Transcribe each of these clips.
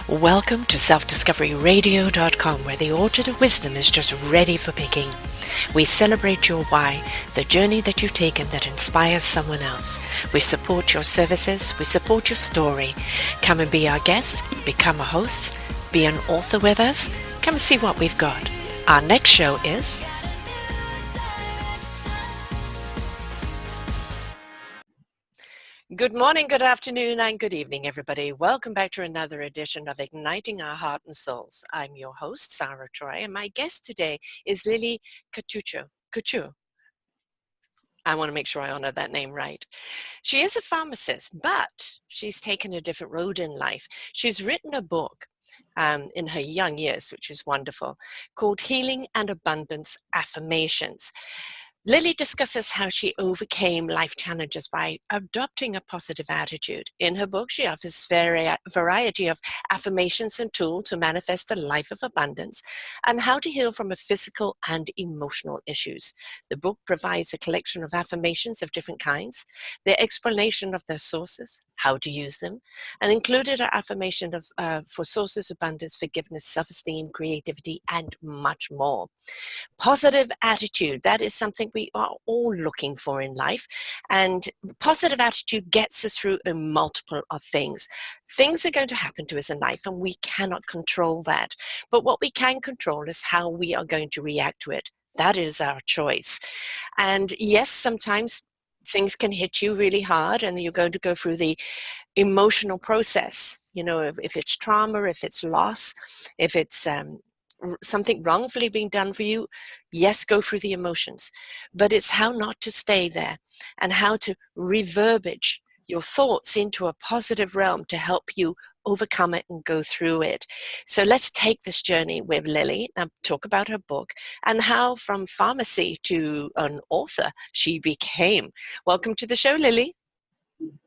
Welcome to selfdiscoveryradio.com, where the orchard of wisdom is just ready for picking. We celebrate your why, the journey that you've taken that inspires someone else. We support your services, we support your story. Come and be our guest, become a host, be an author with us. Come and see what we've got. Our next show is... Good morning, good afternoon, and good evening, everybody. Welcome back to another edition of Igniting Our Heart and Souls. I'm your host, Sara Troy, and my guest today is Lily Couture. I want to make sure I honor that name right. She is a pharmacist, but she's taken a different road in life. She's written a book in her young years, which is wonderful, called Healing and Abundance Affirmations. Lily discusses how she overcame life challenges by adopting a positive attitude. In her book, she offers a variety of affirmations and tools to manifest a life of abundance and how to heal from physical and emotional issues. The book provides a collection of affirmations of different kinds, their explanation of their sources, how to use them, and included an affirmation for sources, abundance, forgiveness, self-esteem, creativity, and much more. Positive attitude, that is something we are all looking for in life, and positive attitude gets us through a multiple of things. Things are going to happen to us in life and we cannot control that, but what we can control is how we are going to react to it. That is our choice. And yes, sometimes things can hit you really hard and you're going to go through the emotional process. You know, if it's trauma, if it's loss, if it's something wrongfully being done for you, yes, go through the emotions, but it's how not to stay there and how to reverberate your thoughts into a positive realm to help you overcome it and go through it. So let's take this journey with Lily and talk about her book and how from pharmacy to an author she became. Welcome to the show, Lily.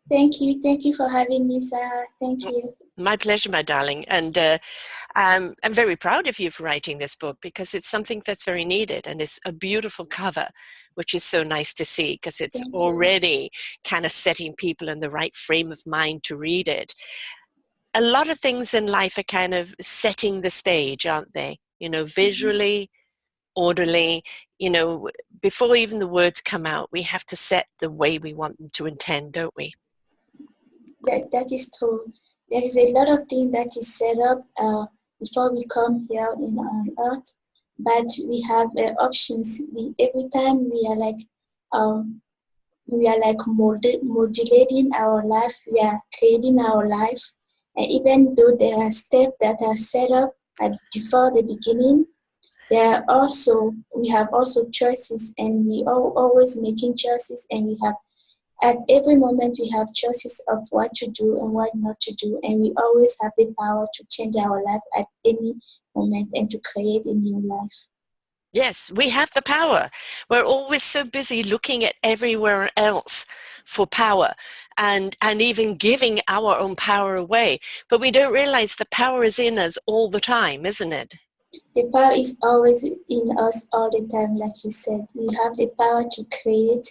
Thank you. Thank you for having me, Sarah. Thank you. My pleasure, my darling. And I'm very proud of you for writing this book because it's something that's very needed and it's a beautiful cover, which is so nice to see because it's already kind of setting people in the right frame of mind to read it. A lot of things in life are kind of setting the stage, aren't they? You know, visually, orderly, you know, before even the words come out, we have to set the way we want them to intend, don't we? That is true. There is a lot of things that is set up before we come here on earth, but we have options. Every time we are modulating our life, we are creating our life, and even though there are steps that are set up before the beginning, we have also choices, and we are always making choices, and we have. At every moment, we have choices of what to do and what not to do, and we always have the power to change our life at any moment and to create a new life. Yes, we have the power. We're always so busy looking at everywhere else for power and even giving our own power away. But we don't realize the power is in us all the time, isn't it? The power is always in us all the time, like you said. We have the power to create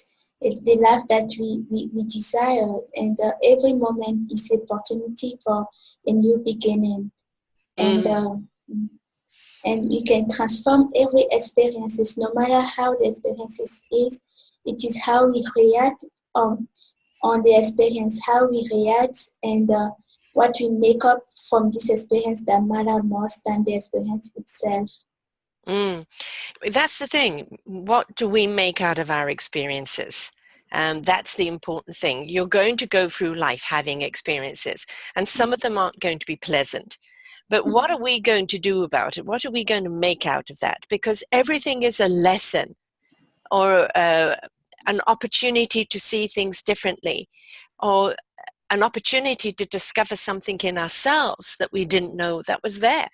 the life that we desire, and every moment is an opportunity for a new beginning. And you can transform every experiences, no matter how the experiences is. It is how we react on the experience, how we react, and what we make up from this experience that matter most than the experience itself. That's the thing. What do we make out of our experiences? That's the important thing. You're going to go through life having experiences, and some of them aren't going to be pleasant. But what are we going to do about it? What are we going to make out of that? Because everything is a lesson or an opportunity to see things differently, or an opportunity to discover something in ourselves that we didn't know that was there.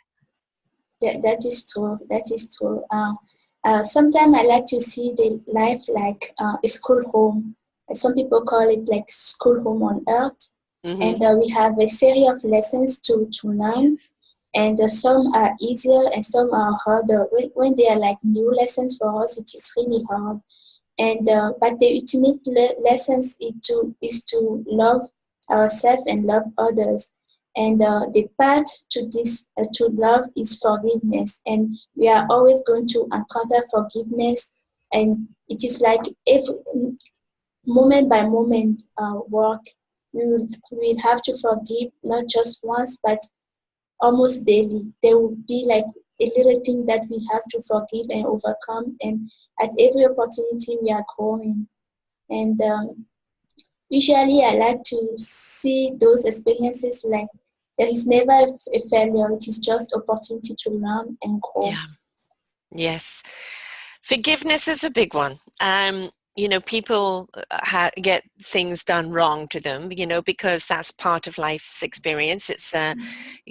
That is true. That is true. Sometimes I like to see the life like a school home. Some people call it like school home on earth. Mm-hmm. And we have a series of lessons to learn. And some are easier and some are harder. When they are like new lessons for us, it is really hard. And but the ultimate lessons is to love ourselves and love others. And the path to this, to love, is forgiveness. And we are always going to encounter forgiveness. And it is like every moment by moment work. We will have to forgive not just once, but almost daily. There will be like a little thing that we have to forgive and overcome. And at every opportunity, we are growing. And usually, I like to see those experiences like there is never a failure. It is just opportunity to learn and grow. Yeah. Yes. Forgiveness is a big one. People get things done wrong to them, because that's part of life's experience. It's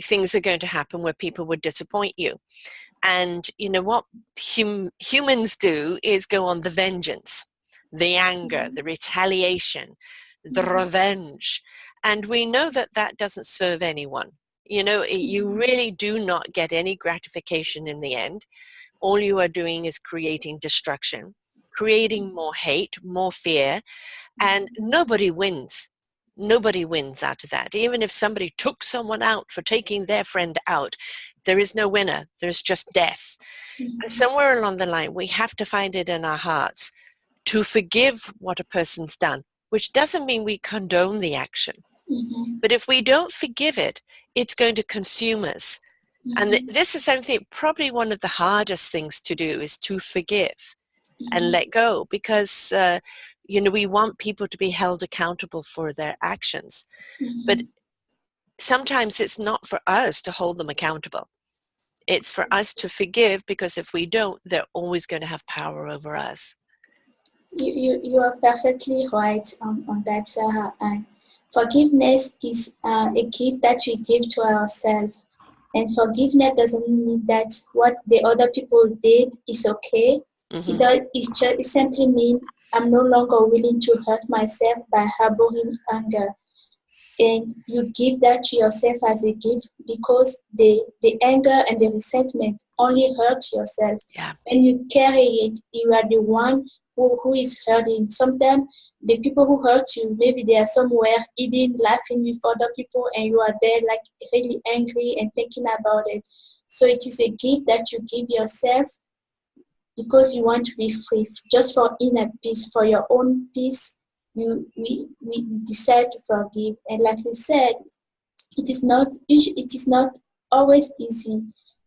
things are going to happen where people would disappoint you. And you know what humans do is go on the vengeance, the anger, the retaliation, the revenge. And we know that that doesn't serve anyone. You really do not get any gratification in the end. All you are doing is creating destruction, creating more hate, more fear, and nobody wins. Nobody wins out of that. Even if somebody took someone out for taking their friend out, there is no winner. There's just death. And somewhere along the line, we have to find it in our hearts to forgive what a person's done, which doesn't mean we condone the action. But if we don't forgive it, it's going to consume us. And this is something, probably one of the hardest things to do, is to forgive and let go, because we want people to be held accountable for their actions. But sometimes it's not for us to hold them accountable. It's for us to forgive, because if we don't, they're always going to have power over us. You are perfectly right on that, Sarah. And forgiveness is a gift that we give to ourselves. And forgiveness doesn't mean that what the other people did is okay. It simply means I'm no longer willing to hurt myself by harboring anger. And you give that to yourself as a gift, because the anger and the resentment only hurt yourself. Yeah. When you carry it, you are the one who is hurting. Sometimes the people who hurt you, maybe they are somewhere eating, laughing with other people, and you are there like really angry and thinking about it. So it is a gift that you give yourself because you want to be free, just for inner peace, for your own peace. We decide to forgive. And like we said, it is not always easy,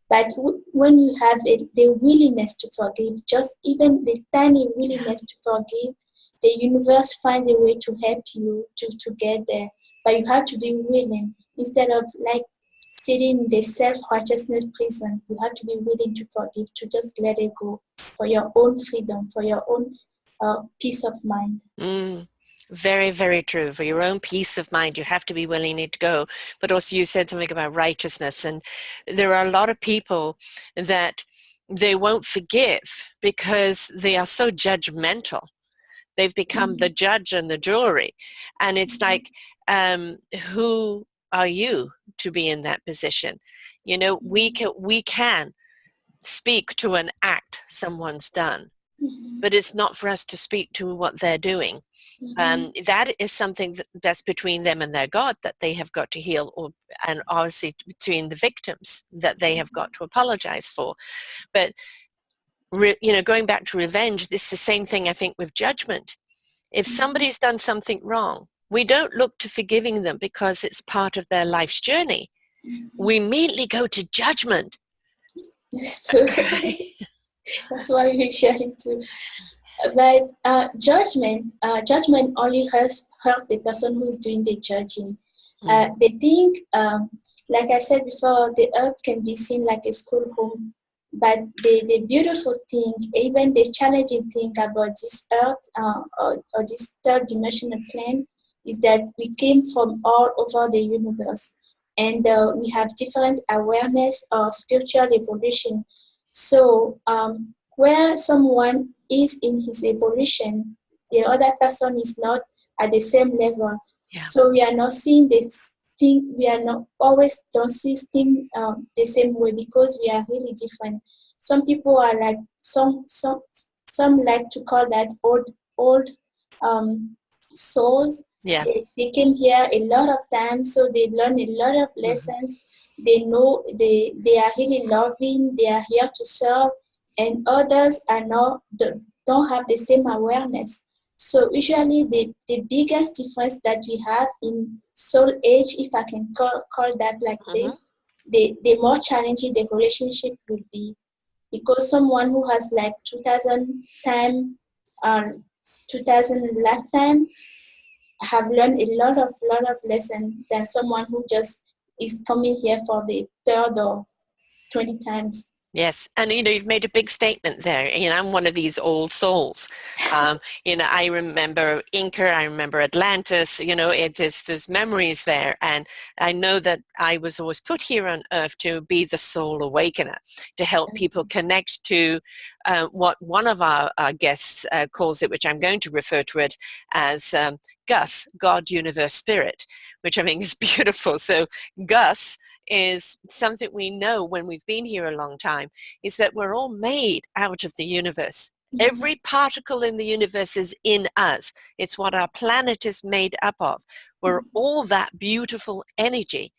but when you have the willingness to forgive, just even the tiny willingness to forgive, the universe finds a way to help you to get there. But you have to be willing. Instead of like sitting in the self-righteousness prison, you have to be willing to forgive, to just let it go, for your own freedom, for your own peace of mind. Very, very true. For your own peace of mind, you have to be willing to go. But also you said something about righteousness. And there are a lot of people that they won't forgive because they are so judgmental. They've become the judge and the jury. And it's like, who are you to be in that position? We can speak to an act someone's done, but it's not for us to speak to what they're doing. That is something that's between them and their God, that they have got to heal, and obviously between the victims that they have got to apologize for. But going back to revenge, this is the same thing, I think, with judgment. If somebody's done something wrong, we don't look to forgiving them because it's part of their life's journey. We immediately go to judgment. Yes, true. That's why we share it too. But judgment only hurt the person who is doing the judging. They think, like I said before, the earth can be seen like a school home. But the beautiful thing, even the challenging thing about this earth or this third dimensional plane, is that we came from all over the universe. And we have different awareness or spiritual evolution. So where someone is in his evolution, the other person is not at the same level. Yeah. So we are not seeing this thing, we are not always don't see things the same way, because we are really different. Some people are like, some like to call that old souls, Yeah. They came here a lot of times, so they learn a lot of Mm-hmm. lessons. They know they are really loving, they are here to serve, and others are not don't have the same awareness. So usually the biggest difference that we have in soul age, if I can call that like Mm-hmm. this, the more challenging the relationship will be, because someone who has like 2000 time, 2000 lifetime, have learned a lot of lessons than someone who just is coming here for the third or 20 times. Yes, and you've made a big statement there. I'm one of these old souls. I remember Inca, I remember Atlantis. There's memories there, and I know that I was always put here on Earth to be the soul awakener, to help people connect to what one of our guests calls it, which I'm going to refer to it as Gus, God, Universe, Spirit, which I think is beautiful. So Gus is something we know when we've been here a long time, is that we're all made out of the universe. Mhm. Every particle in the universe is in us. It's what our planet is made up of. We're all that beautiful energy.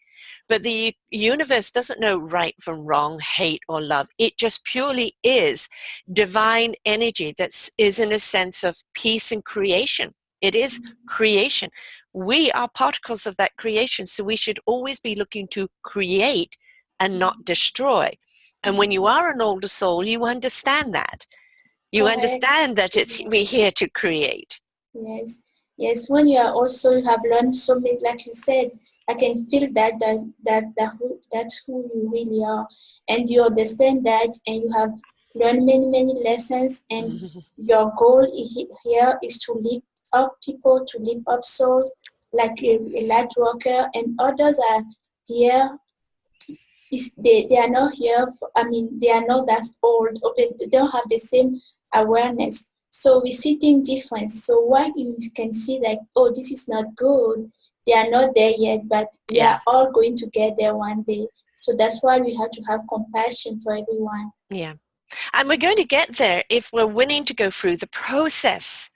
But the universe doesn't know right from wrong, hate or love. It just purely is divine energy that is in a sense of peace and creation. It is creation. We are particles of that creation, so we should always be looking to create and not destroy. And when you are an older soul, you understand that. You Correct. understand that we're here to create. Yes, yes. When you are also, you have learned so many, like you said, I can feel that's who you really are, and you understand that, and you have learned many lessons, and your goal here is to lift up people, to lift up souls, like a light worker, and others are here they are not here for, I mean, they are not that old, or they don't have the same awareness. So we see things different. So while you can see like, oh, this is not good, they are not there yet, but we Yeah, are all going to get there one day. So that's why we have to have compassion for everyone. yeah. And we're going to get there if we're willing to go through the process,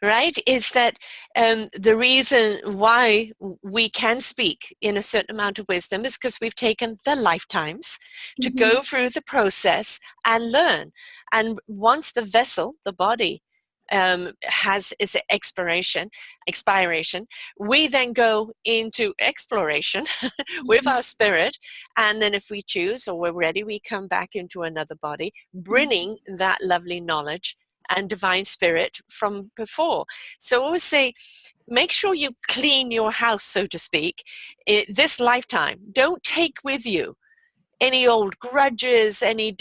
right? Is that the reason why we can speak in a certain amount of wisdom is because we've taken the lifetimes to Mm-hmm. go through the process and learn. And once the vessel, the body, has its expiration, we then go into exploration with Mm-hmm. our spirit, and then if we choose or we're ready, we come back into another body, bringing that lovely knowledge and divine spirit from before. So I always say, make sure you clean your house, so to speak, this lifetime. Don't take with you any old grudges, any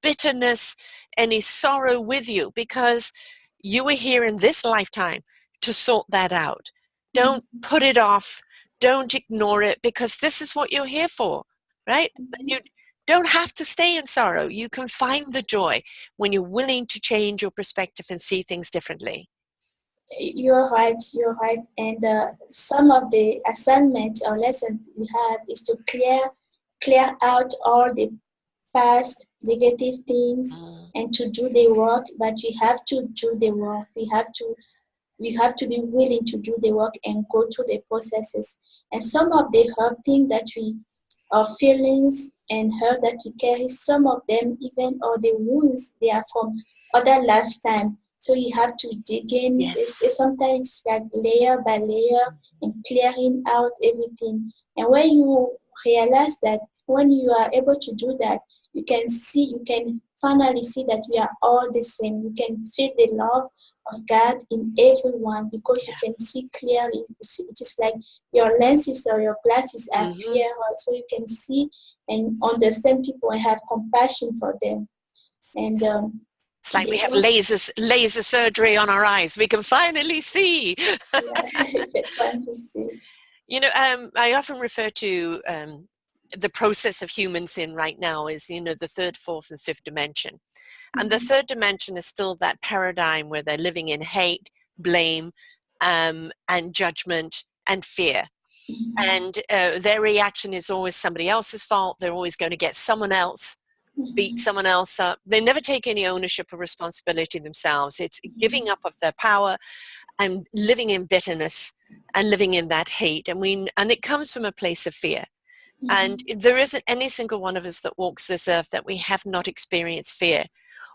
bitterness, any sorrow with you, because you were here in this lifetime to sort that out. Don't put it off. Don't ignore it, because this is what you're here for, right? You don't have to stay in sorrow. You can find the joy when you're willing to change your perspective and see things differently. You're right. And some of the assignments or lessons we have is to clear out all the past negative things Mm. and to do the work, but we have to do the work. We have to be willing to do the work and go through the processes. And some of the hurting that we our feelings and hurt that we carry, some of them even or the wounds, they are from other lifetime. So you have to dig in. Yes. Sometimes like layer by layer and clearing out everything. And when you realize that, when you are able to do that, you can finally see that we are all the same. You can feel the love of God in everyone, because you Yeah. can see clearly. It is like your lenses or your glasses are Mm-hmm. clear, so you can see and understand people and have compassion for them. And It's like we the have work, laser surgery on our eyes. We can finally see. yeah, you can finally see. I often refer to the process of humans in right now is, the third, fourth, and fifth dimension. And the Mhm, third dimension is still that paradigm where they're living in hate, blame, and judgment and fear. mhm, And their reaction is always somebody else's fault. They're always going to get someone else, beat someone else up. They never take any ownership or responsibility themselves. It's giving up of their power and living in bitterness and living in that hate. And it comes from a place of fear. And there isn't any single one of us that walks this earth that we have not experienced fear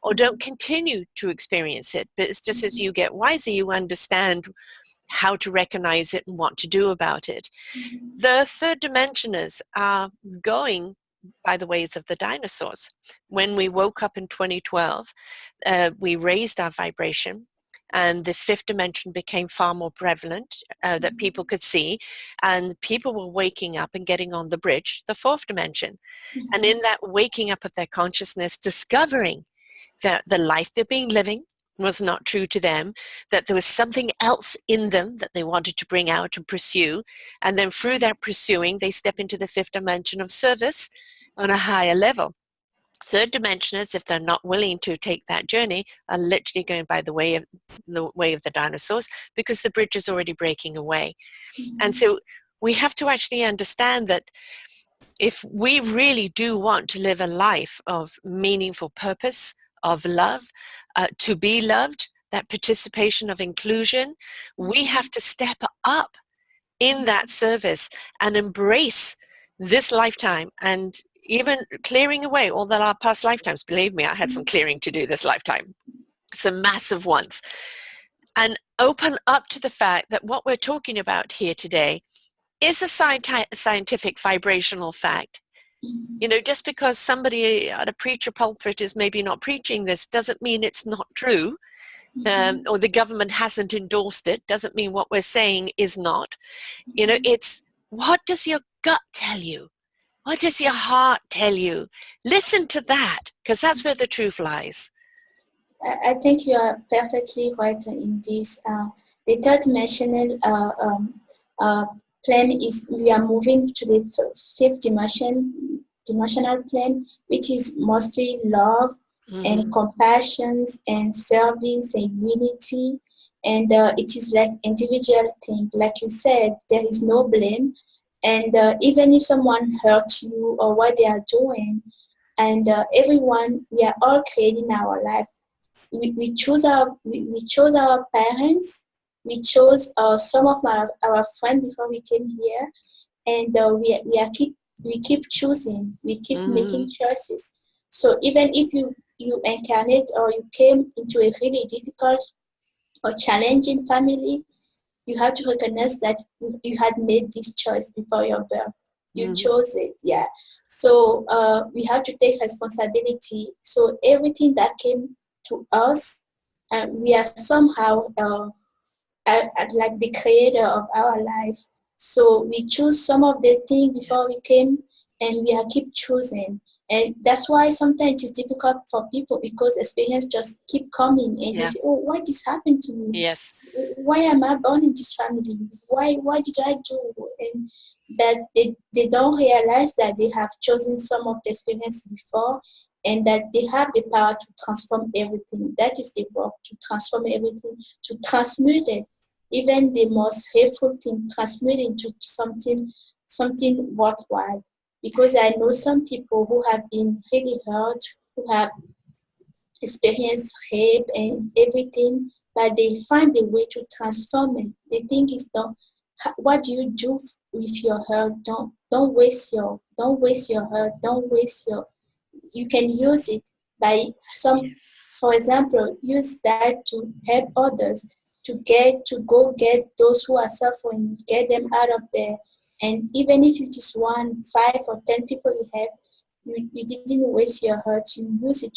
or don't continue to experience it. But it's just as you get wiser, you understand how to recognize it and what to do about it. The third dimensioners are going by the ways of the dinosaurs. When we woke up in 2012, we raised our vibration, and the fifth dimension became far more prevalent that people could see, and people were waking up and getting on the bridge, the fourth dimension. And in that waking up of their consciousness, discovering that the life they're being living was not true to them, that there was something else in them that they wanted to bring out and pursue. And then through that pursuing, they step into the fifth dimension of service on a higher level. Third dimensioners, if they're not willing to take that journey, are literally going by the way of the dinosaurs, because the bridge is already breaking away. And so we have to actually understand that if we really do want to live a life of meaningful purpose, of love, to be loved, that participation of inclusion, we have to step up in that service and embrace this lifetime, and even clearing away all our past lifetimes. Believe me, I had some clearing to do this lifetime, some massive ones, and open up to the fact that what we're talking about here today is a scientific vibrational fact. You know, just because somebody at a preacher pulpit is maybe not preaching this doesn't mean it's not true, or the government hasn't endorsed it, doesn't mean what we're saying is not. You know, it's what does your gut tell you? What does your heart tell you? Listen to that, because that's where the truth lies. I think you are perfectly right in this. The third dimensional plane is we are moving to the fifth dimensional plane, which is mostly love and compassion and service and unity. And it is like individual thing. Like you said, there is no blame. And even if someone hurts you or what they are doing, and everyone, we are all creating our life. We chose our parents. We chose some of our friends before we came here, and we keep choosing. We keep making choices. So even if you incarnate or you came into a really difficult or challenging family, you have to recognize that you had made this choice before your birth. You chose it, yeah. So we have to take responsibility. So everything that came to us, we are somehow like the creator of our life. So we choose some of the things before we came, and we are keep choosing. And that's why sometimes it's difficult for people, because experience just keep coming, and they say, oh, why this happened to me? Yes. Why am I born in this family? Why did I do? And that they don't realize that they have chosen some of the experience before, and that they have the power to transform everything. That is the work, to transform everything, to transmute it. Even the most hateful thing, transmute into something worthwhile. Because I know some people who have been really hurt, who have experienced rape and everything, but they find a way to transform it. They think it's not. What do you do with your hurt? Don't waste your hurt. Don't waste your. You can use it by some. For example, use that to help others, to go get those who are suffering, get them out of there. And even if it is 1, 5, or 10 people you help, you didn't waste your hurt. You use it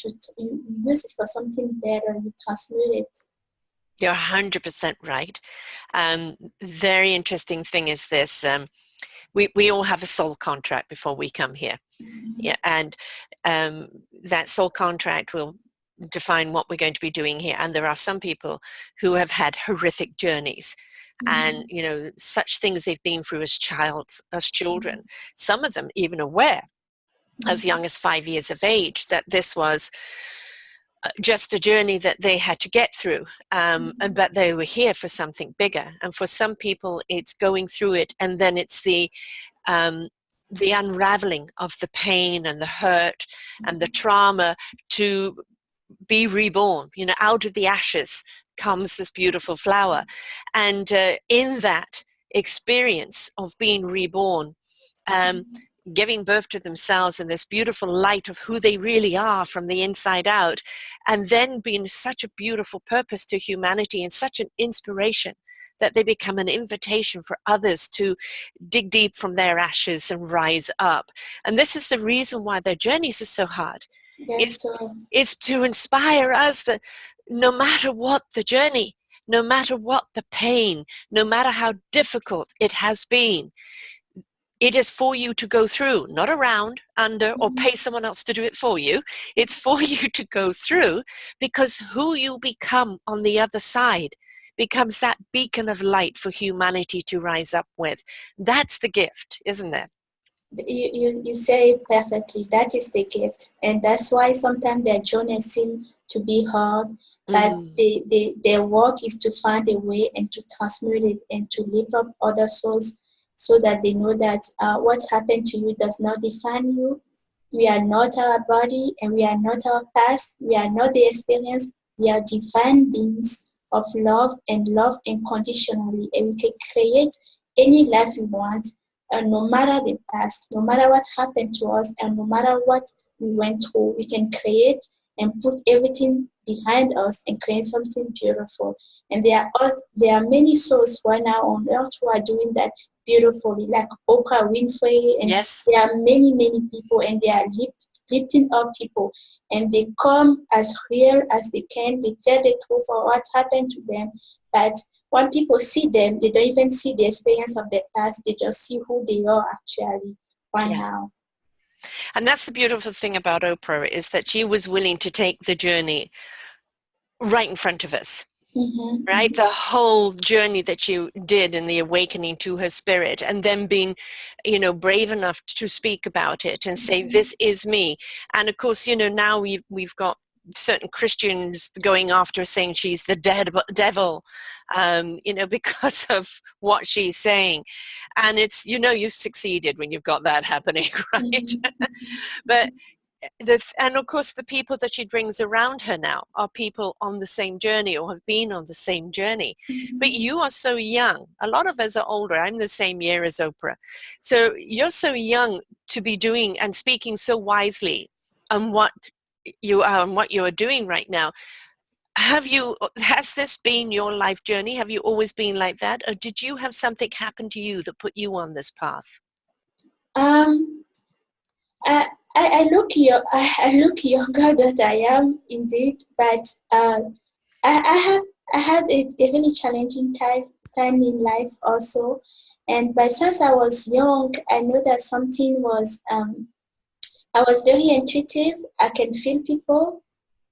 for something better. You transmute it. You're 100% right. Very interesting thing is this. We all have a soul contract before we come here. Yeah, and that soul contract will define what we're going to be doing here. And there are some people who have had horrific journeys, and you know, such things they've been through as children. Some of them even aware as young as 5 years of age that this was just a journey that they had to get through, but they were here for something bigger. And for some people it's going through it, and then it's the the unraveling of the pain and the hurt and the trauma to be reborn. You know, out of the ashes comes this beautiful flower. And in that experience of being reborn, giving birth to themselves in this beautiful light of who they really are from the inside out, and then being such a beautiful purpose to humanity and such an inspiration that they become an invitation for others to dig deep from their ashes and rise up. And this is the reason why their journeys are so hard, is, That's all. is to inspire us that no matter what the journey, no matter what the pain, no matter how difficult it has been, it is for you to go through, not around, under, or pay someone else to do it for you. It's for you to go through, because who you become on the other side becomes that beacon of light for humanity to rise up with. That's the gift, isn't it? You say it perfectly. That is the gift. And that's why sometimes their journey seems to be hard, but their work is to find a way and to transmute it and to lift up other souls so that they know that what's happened to you does not define you. We are not our body and we are not our past. We are not the experience. We are divine beings of love and love unconditionally. And we can create any life we want, no matter the past, no matter what happened to us, and no matter what we went through. We can create and put everything behind us and create something beautiful. And there are many souls right now on earth who are doing that beautifully, like Oprah Winfrey, and Yes. there are many, many people, and they are lifting up people, and they come as real as they can. They tell the truth of what happened to them, but when people see them, they don't even see the experience of their past. They just see who they are actually right now. And that's the beautiful thing about Oprah, is that she was willing to take the journey right in front of us. Right? The whole journey that you did in the awakening to her spirit, and then being, brave enough to speak about it and say, this is me. And of course, now we've got certain Christians going after, saying she's the devil, because of what she's saying. And it's, you've succeeded when you've got that happening, right? But and of course, the people that she brings around her now are people on the same journey or have been on the same journey. But you are so young. A lot of us are older. I'm the same year as Oprah. So you're so young to be doing and speaking so wisely on what you are and what you are doing right now. Has this been your life journey? Have you always been like that? Or did you have something happen to you that put you on this path? I look younger than I am indeed, but I had a really challenging time in life also, but since I was young, I know that something was I was very intuitive. I can feel people,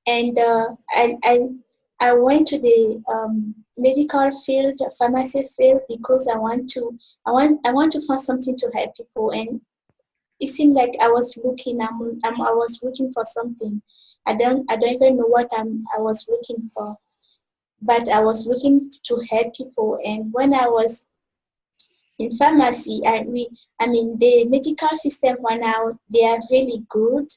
and I went to the medical field, pharmacy field, because I want to find something to help people. And it seemed like I was looking. I was looking for something. I don't even know what I was looking for, but I was looking to help people. And when I was in pharmacy, the medical system right now, they are really good,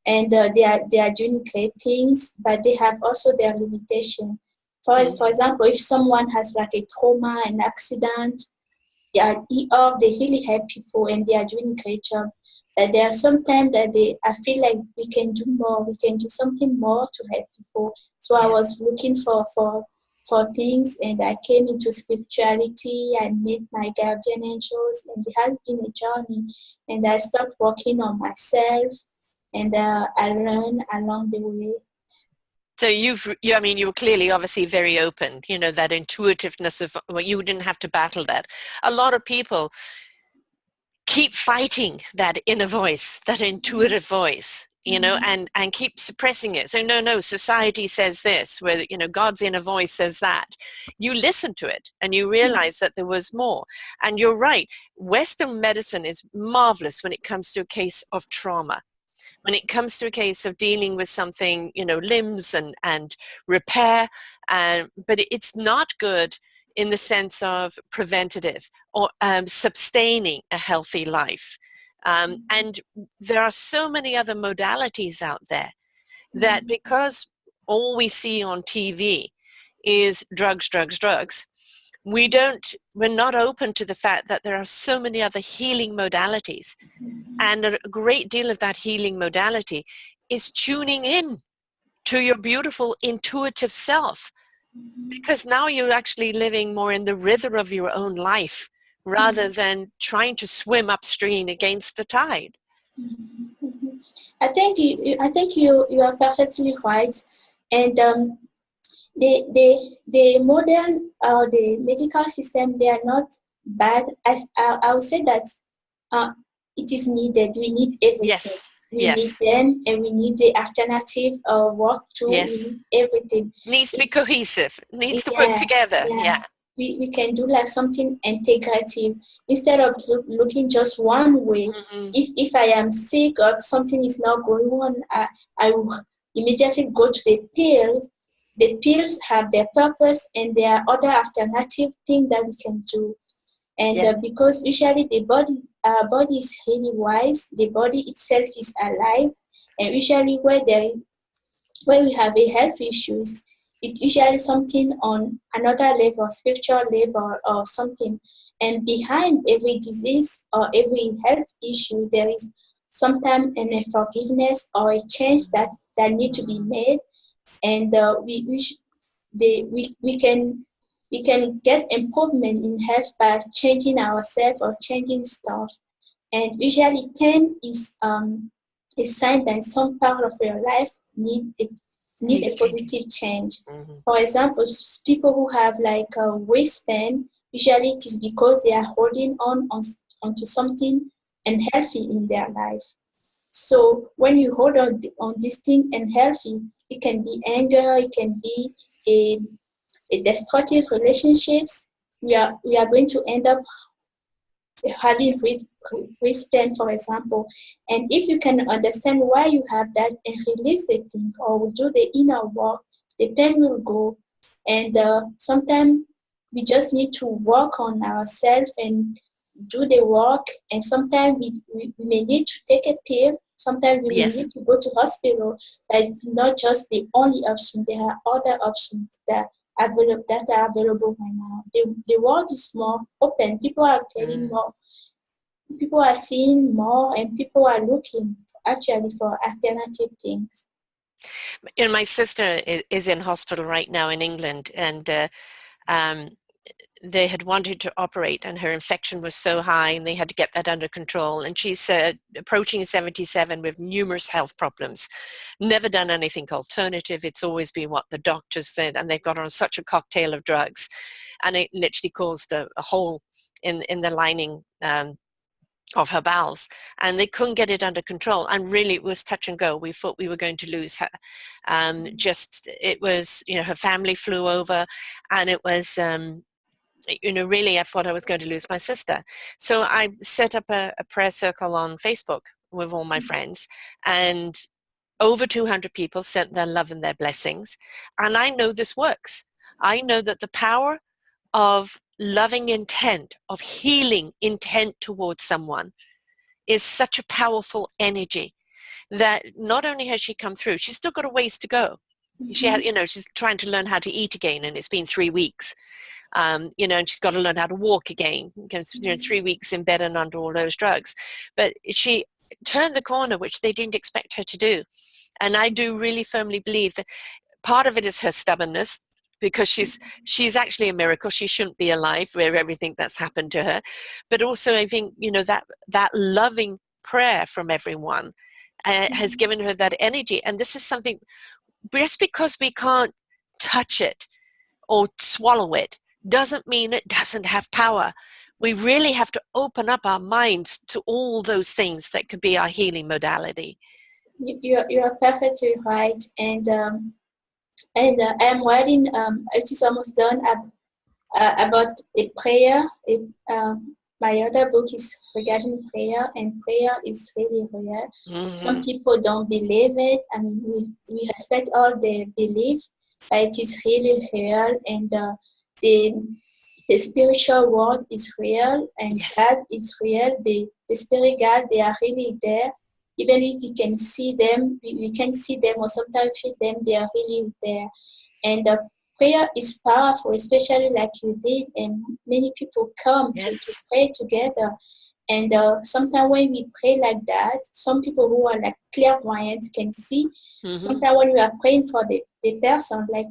and they are doing great things, but they have also their limitation. For example, if someone has like a trauma, an accident, they are they really help people and they are doing a great job. But there are sometimes that I feel like we can do more, we can do something more to help people. So I was looking for things, and I came into spirituality. I met my guardian angels, and it has been a journey. And I started working on myself, and I learned along the way. So you were clearly, obviously, very open, that intuitiveness of, well, you didn't have to battle that. A lot of people keep fighting that inner voice, that intuitive voice, and keep suppressing it. So no, society says this, where, God's inner voice says that. You listen to it and you realize that there was more. And you're right. Western medicine is marvelous when it comes to a case of trauma. When it comes to a case of dealing with something, limbs and repair, but it's not good in the sense of preventative or sustaining a healthy life. And there are so many other modalities out there that because all we see on TV is drugs, drugs, drugs, we're not open to the fact that there are so many other healing modalities. And a great deal of that healing modality is tuning in to your beautiful intuitive self, because now you're actually living more in the rhythm of your own life rather than trying to swim upstream against the tide. I think you are perfectly right, and the modern the medical system, they are not bad. As I would say that it is needed. We need everything. Yes, We need yes, them, and we need the alternative work too. We yes. need everything. Needs to be cohesive, needs to work Yeah, together. yeah. Yeah. We can do like something integrative instead of looking just one way. Mm-hmm. If I am sick or something is not going on, I will immediately go to the pills. The pills have their purpose, and there are other alternative things that we can do. And Yeah. because usually our body is really wise. The body itself is alive, and usually when we have a health issues, it usually something on another level, spiritual level or something. And behind every disease or every health issue, there is sometimes a forgiveness or a change that need to be made. And we can get improvement in health by changing ourselves or changing stuff. And usually pain is a sign that some part of your life need a Needs changing. positive change. Mm-hmm. For example, people who have like a waist pain, usually it is because they are holding onto something unhealthy in their life. So when you hold on this thing unhealthy, it can be anger, it can be a destructive relationships. We are going to end up having risk plan, for example. And if you can understand why you have that and release the thing or do the inner work, the pain will go. And sometimes we just need to work on ourselves and do the work. And sometimes we may need to take a pill. Sometimes we may Yes. need to go to hospital, but it's not just the only option. There are other options that are available right now. The world is more open. People are getting more. People are seeing more, and people are looking actually for alternative things. My sister is in hospital right now in England, and um, they had wanted to operate, and her infection was so high, and they had to get that under control. And she's approaching 77 with numerous health problems. Never done anything alternative. It's always been what the doctors said, and they've got on such a cocktail of drugs, and it literally caused a hole in the lining of her bowels, and they couldn't get it under control. And really, it was touch and go. We thought we were going to lose her. It was, her family flew over, and it was, really, I thought I was going to lose my sister. So I set up a prayer circle on Facebook with all my friends, and over 200 people sent their love and their blessings. And I know this works. I know that the power of loving intent, of healing intent towards someone, is such a powerful energy that not only has she come through, she's still got a ways to go. She had, she's trying to learn how to eat again, and it's been 3 weeks. And she's got to learn how to walk again, because 3 weeks in bed and under all those drugs. But she turned the corner, which they didn't expect her to do. And I do really firmly believe that part of it is her stubbornness, because she's actually a miracle. She shouldn't be alive with everything that's happened to her. But also, I think, that loving prayer from everyone has given her that energy. And this is something, just because we can't touch it or swallow it doesn't mean it doesn't have power. We really have to open up our minds to all those things that could be our healing modality. You are perfectly right, and I am writing. It is almost done about a prayer. My other book is regarding prayer, and prayer is really real. Some people don't believe it. I mean, we respect all the belief, but it is really real, and the the spiritual world is real and Yes. God is real. The spirit God, they are really there. Even if we can see them, we can see them or sometimes feel them, they are really there. And the prayer is powerful, especially like you did, and many people come to Yes. pray together. And sometimes when we pray like that, some people who are like clairvoyant can see. Sometimes when we are praying for the person, like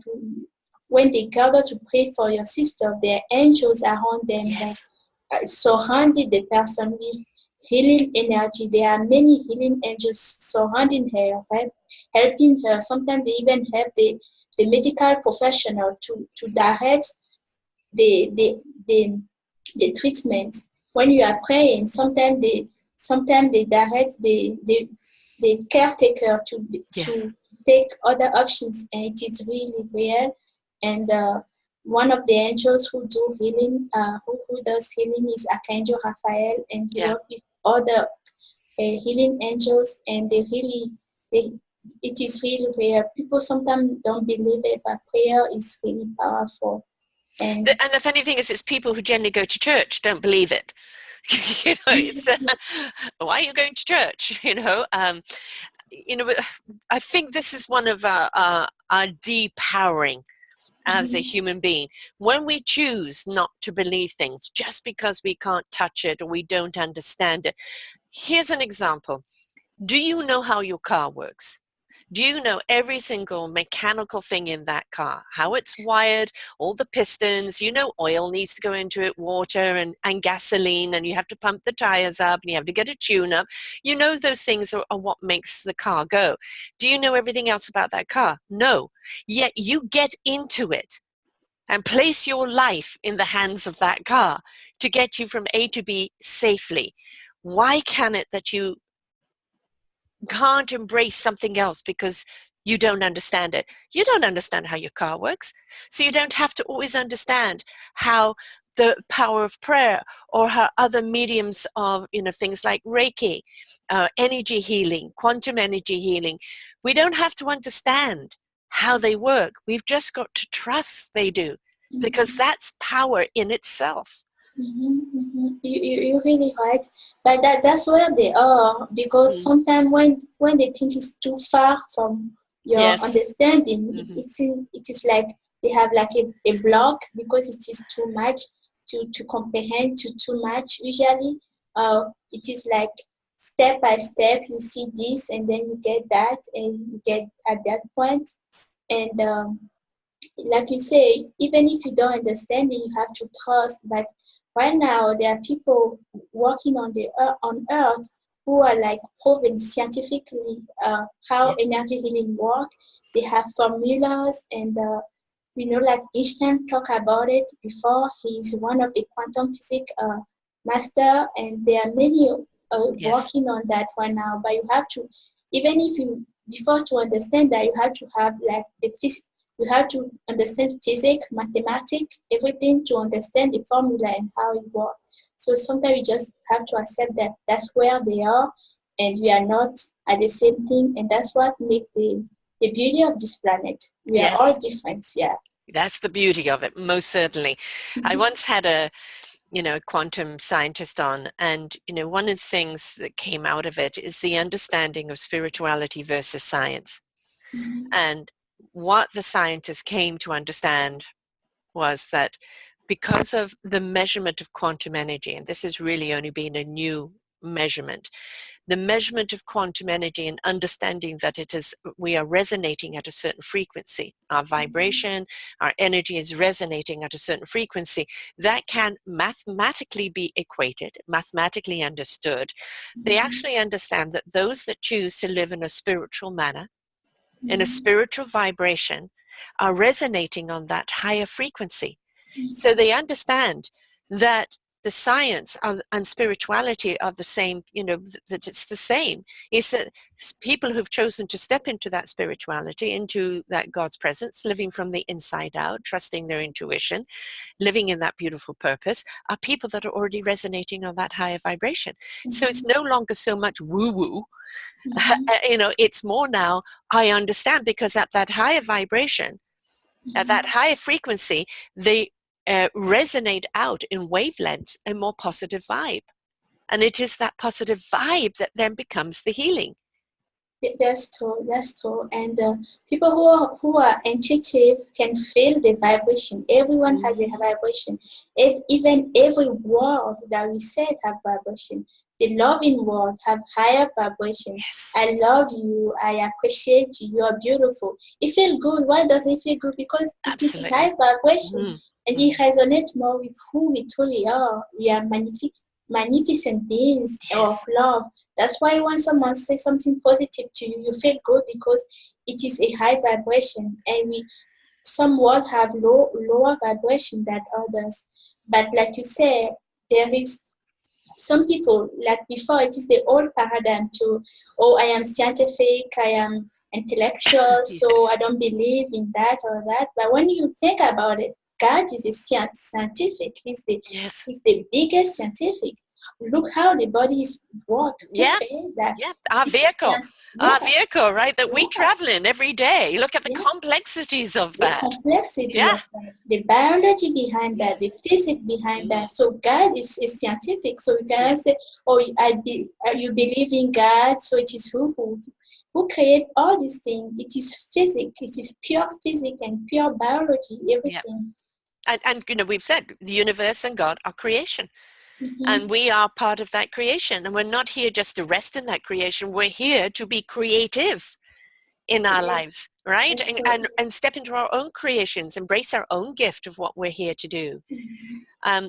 when they gather to pray for your sister, their angels around them, like Yes. surrounding the person with healing energy. There are many healing angels surrounding her, right? Helping her. Sometimes they even help the medical professional to direct the the the, the treatment. When you are praying, sometimes they direct the caretaker Yes. to take other options, and it is really real. And one of the angels who do healing, who does healing is Archangel Raphael, and he Yeah. works with other healing angels, and they it is really rare. People sometimes don't believe it, but prayer is really powerful. And And the funny thing is, it's people who generally go to church don't believe it. It's why are you going to church? I think this is one of our depowering as a human being. When we choose not to believe things just because we can't touch it or we don't understand it. Here's an example. Do you know how your car works? Do you know every single mechanical thing in that car? How it's wired, all the pistons, oil needs to go into it, water and gasoline, and you have to pump the tires up and you have to get a tune up. Those things are what makes the car go. Do you know everything else about that car? No. Yet you get into it and place your life in the hands of that car to get you from A to B safely. Why can it that you can't embrace something else because you don't understand it? You don't understand how your car works, so you don't have to always understand how the power of prayer or how other mediums of things like Reiki, energy healing, quantum energy healing. We don't have to understand how they work. We've just got to trust they do, because that's power in itself. You're really right, but that's where they are, because Mm. sometimes when they think it's too far from your Yes. understanding, Hmm. it is like they have like a block, because it is too much to comprehend, too much. Usually, it is like step by step. You see this, and then you get that, and you get at that point, and like you say, even if you don't understand it, you have to trust. But right now, there are people working on on Earth who are like proven scientifically how Yeah. energy healing work. They have formulas, and like Einstein talked about it before. He's one of the quantum physics master, and there are many Yes. working on that right now. But you have to, even if you before to understand that, you have to have like the physics. You have to understand physics, mathematics, everything to understand the formula and how it works. So sometimes we just have to accept that that's where they are, and we are not at the same thing, and that's what makes the beauty of this planet. We are all Yes. different, yeah. That's the beauty of it, most certainly. I once had a quantum scientist on, and one of the things that came out of it is the understanding of spirituality versus science. Mhm, And what the scientists came to understand was that because of the measurement of quantum energy, and this has really only been a new measurement, the measurement of quantum energy and understanding that we are resonating at a certain frequency. Our vibration, our energy is resonating at a certain frequency that can mathematically be equated, mathematically understood. They mhm, actually understand that those that choose to live in a spiritual manner, in a mhm, spiritual vibration, are resonating on that higher frequency. mhm, So they understand that the science and spirituality are the same, that it's the same. Is that people who've chosen to step into that spirituality, into that God's presence, living from the inside out, trusting their intuition, living in that beautiful purpose, are people that are already resonating on that higher vibration. So it's mhm, no longer so much woo-woo. mhm, It's more now, I understand, because at that higher vibration, at that mhm, higher frequency, they resonate out in wavelengths a more positive vibe. And it is that positive vibe that then becomes the healing. That's true. That's true. And people who are intuitive can feel the vibration. Everyone has a vibration. Even every word that we say have vibration. The loving word have higher vibration. Yes. I love you. I appreciate you. You are beautiful. It feels good. Why does it feel good? Because it is a high vibration, and it resonates more with who we truly are. We are magnificent beings of love. That's why when someone says something positive to you, you feel good because it is a high vibration, and some words have lower vibration than others. But like you say, there is some people, like before, it is the old paradigm to, oh, I am scientific, I am intellectual, so I don't believe in that or that. But when you think about it, God is a scientific. He's the biggest scientific. Look how the body is work. Yeah. That? Yeah, our vehicle, right, that we travel in every day. Look at the complexities of that. The complexity of that, the biology behind that, the physics behind that. So God is scientific. So you can say, oh, you believe in God, so it is who create all these things. It is physics. It is pure physics and pure biology, everything. And we've said the universe and God are creation. And we are part of that creation. And we're not here just to rest in that creation. We're here to be creative in our lives, right? And step into our own creations, embrace our own gift of what we're here to do.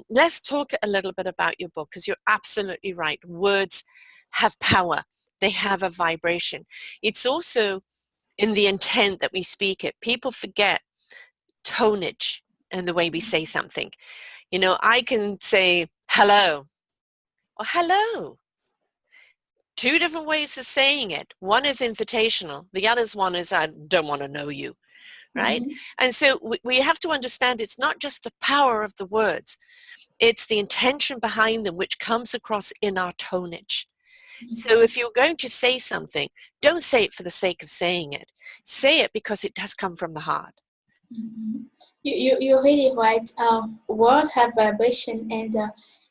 Let's talk a little bit about your book, because you're absolutely right. Words have power. They have a vibration. It's also in the intent that we speak it. People forget tonage and the way we say something. I can say hello or hello. Two different ways of saying it. One is invitational. The other one is I don't want to know you, right? And so we have to understand it's not just the power of the words. It's the intention behind them, which comes across in our tonage. So if you're going to say something, don't say it for the sake of saying it. Say it because it does come from the heart. You're really right. Words have vibration, and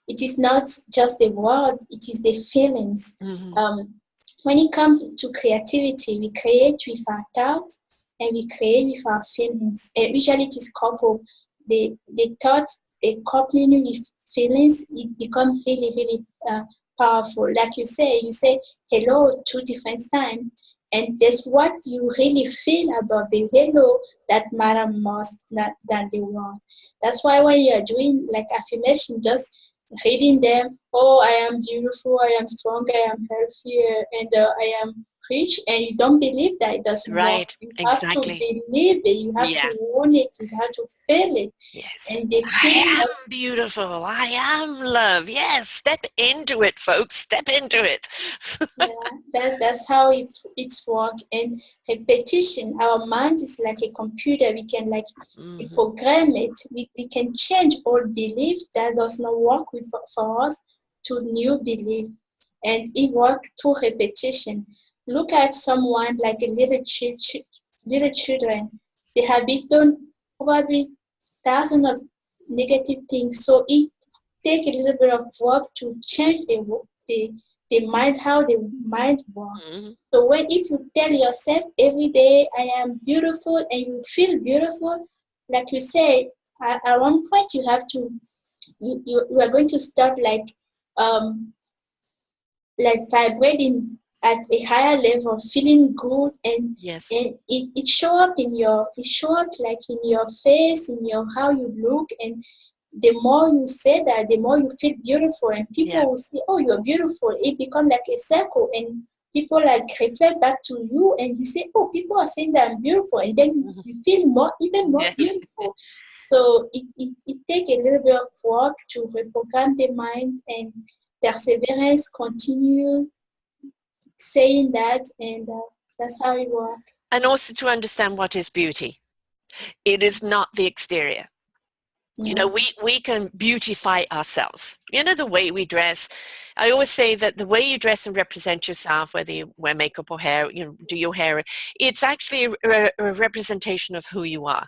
it is not just the word, it is the feelings. When it comes to creativity, we create with our thoughts and we create with our feelings. Usually it is coupled. The thought coupling with feelings, it becomes really, really powerful. Like you say hello 2 different times. And that's what you really feel about the hello that matter most than the word. That's why when you are doing like affirmation, just reading them, oh, I am beautiful, I am strong, I am healthy, and I am rich, and you don't believe that it doesn't work. You have to believe it, you have to want it, you have to feel it. And I am beautiful, I am love. Yes, step into it, folks, step into it. That's how it's work. And repetition, our mind is like a computer. We can program it. We can change old belief that does not work for us to new belief, and it works through repetition. Look at someone like a little children. They have been done probably thousands of negative things, so it take a little bit of work to change the mind, how the mind works. So if you tell yourself every day, I am beautiful, and you feel beautiful, like you say, at one point you have to, you are going to start like vibrating at a higher level, feeling good, and it show up like in your face, in your how you look, and the more you say that, the more you feel beautiful, and people will say, oh, you're beautiful. It becomes like a circle, and people like reflect back to you, and you say, oh, people are saying that I'm beautiful, and then you feel even more beautiful. So it takes a little bit of work to reprogram the mind, and perseverance, continue saying that, and that's how it works. And also to understand what is beauty. It is not the exterior. We can beautify ourselves. The way we dress. I always say that the way you dress and represent yourself, whether you wear makeup or hair, do your hair, it's actually a representation of who you are.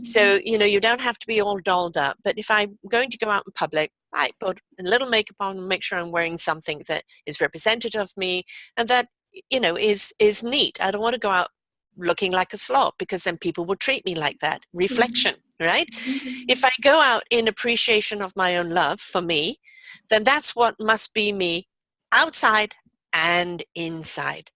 So, you know, you don't have to be all dolled up. But if I'm going to go out in public, I put a little makeup on and make sure I'm wearing something that is representative of me and that, you know, is neat. I don't want to go out looking like a slob because then people will treat me like that. Reflection, right? If I go out in appreciation of my own love for me, then that's what must be me outside and inside.